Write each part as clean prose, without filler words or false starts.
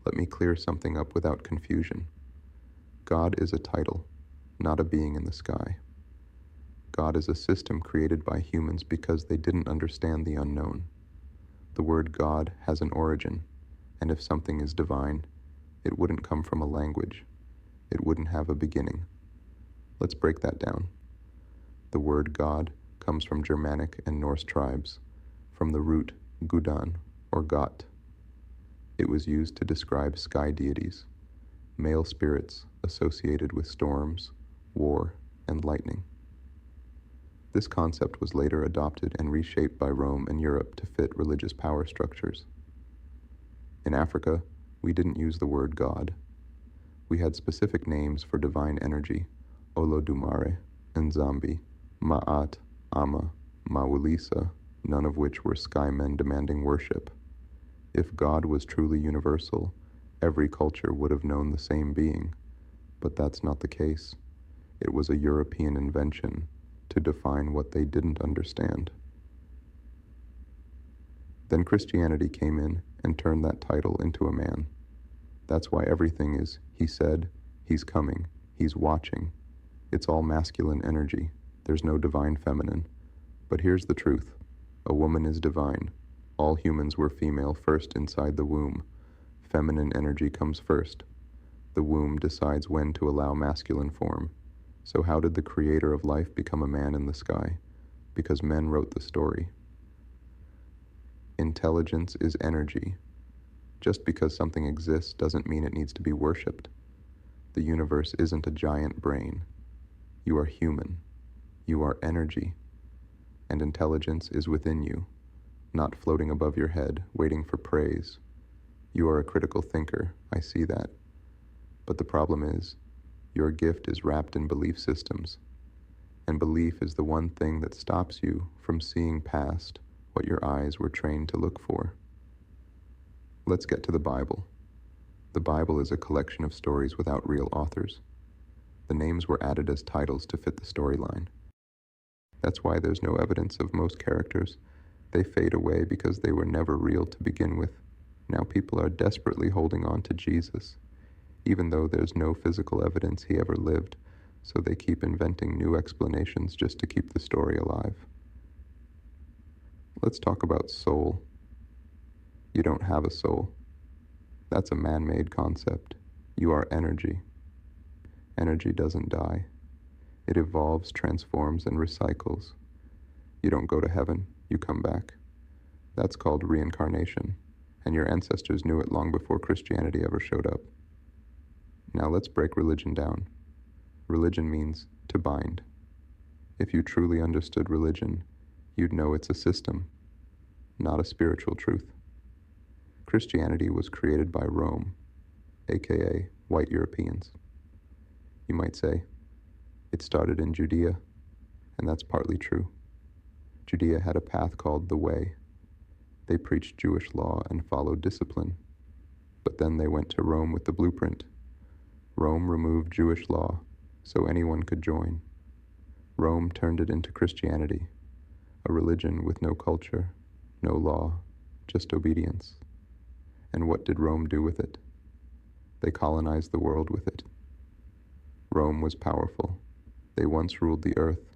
Let me clear something up without confusion. God is a title, not a being in the sky. God is a system created by humans because they didn't understand the unknown. The word God has an origin, and if something is divine, it wouldn't come from a language. It wouldn't have a beginning. Let's break that down. The word God comes from Germanic and Norse tribes, from the root gudan or got. It was used to describe sky deities, male spirits associated with storms, war, and lightning. This concept was later adopted and reshaped by Rome and Europe to fit religious power structures. In Africa, we didn't use the word God. We had specific names for divine energy, Olodumare, Nzambi, Ma'at, Ama, Mawulisa, none of which were sky men demanding worship. If God was truly universal, every culture would have known the same being, but that's not the case. It was a European invention to define what they didn't understand. Then Christianity came in and turned that title into a man. That's why everything is, he said, he's coming, he's watching. It's all masculine energy. There's no divine feminine. But here's the truth. A woman is divine. All humans were female first inside the womb. Feminine energy comes first. The womb decides when to allow masculine form. So how did the creator of life become a man in the sky? Because men wrote the story. Intelligence is energy. Just because something exists doesn't mean it needs to be worshipped. The universe isn't a giant brain. You are human. You are energy. And intelligence is within you, not floating above your head, waiting for praise. You are a critical thinker, I see that. But the problem is, your gift is wrapped in belief systems, and belief is the one thing that stops you from seeing past what your eyes were trained to look for. Let's get to the Bible. The Bible is a collection of stories without real authors. The names were added as titles to fit the storyline. That's why there's no evidence of most characters. They fade away because they were never real to begin with. Now people are desperately holding on to Jesus, even though there's no physical evidence he ever lived, so they keep inventing new explanations just to keep the story alive. Let's talk about soul. You don't have a soul. That's a man-made concept. You are energy. Energy doesn't die. It evolves, transforms, and recycles. You don't go to heaven, you come back. That's called reincarnation, and your ancestors knew it long before Christianity ever showed up. Now let's break religion down. Religion means to bind. If you truly understood religion, you'd know it's a system, not a spiritual truth. Christianity was created by Rome, aka white Europeans. You might say, it started in Judea, and that's partly true. Judea had a path called the Way. They preached Jewish law and followed discipline. But then they went to Rome with the blueprint. Rome removed Jewish law, so anyone could join. Rome turned it into Christianity, a religion with no culture, no law, just obedience. And what did Rome do with it? They colonized the world with it. Rome was powerful. They once ruled the earth.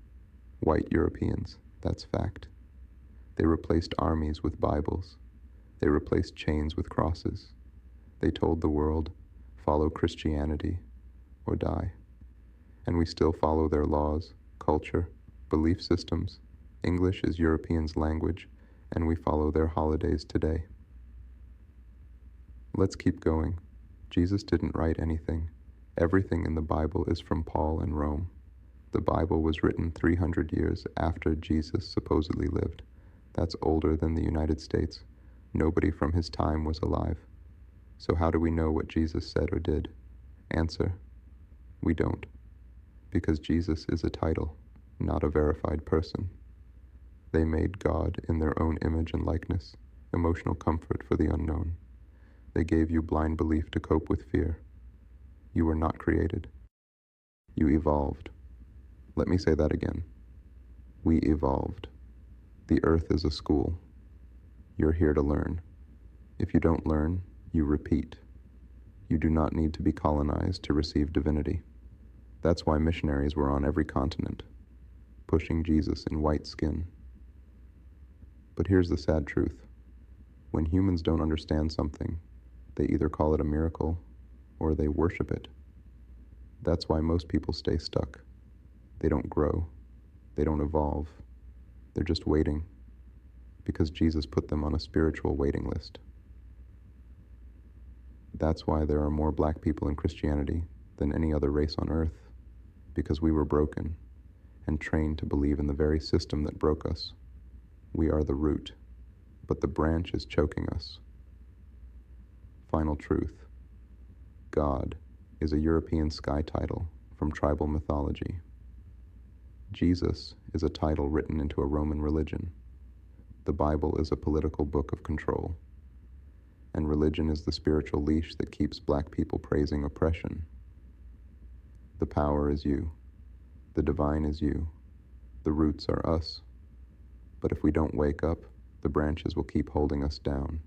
White Europeans, that's fact. They replaced armies with Bibles. They replaced chains with crosses. They told the world, follow Christianity or die. And we still follow their laws, culture, belief systems. English is Europeans' language, and we follow their holidays today. Let's keep going. Jesus didn't write anything. Everything in the Bible is from Paul and Rome. The Bible was written 300 years after Jesus supposedly lived. That's older than the United States. Nobody from his time was alive. So how do we know what Jesus said or did? Answer: we don't. Because Jesus is a title, not a verified person. They made God in their own image and likeness, emotional comfort for the unknown. They gave you blind belief to cope with fear. You were not created. You evolved. Let me say that again. We evolved. The earth is a school. You're here to learn. If you don't learn, you repeat. You do not need to be colonized to receive divinity. That's why missionaries were on every continent, pushing Jesus in white skin. But here's the sad truth. When humans don't understand something, they either call it a miracle or they worship it. That's why most people stay stuck. They don't grow. They don't evolve. They're just waiting, because Jesus put them on a spiritual waiting list. That's why there are more black people in Christianity than any other race on earth, because we were broken and trained to believe in the very system that broke us. We are the root, but the branch is choking us. Final truth. God is a European sky title from tribal mythology. Jesus is a title written into a Roman religion. The Bible is a political book of control. And religion is the spiritual leash that keeps black people praising oppression. The power is you. The divine is you. The roots are us. But if we don't wake up, the branches will keep holding us down.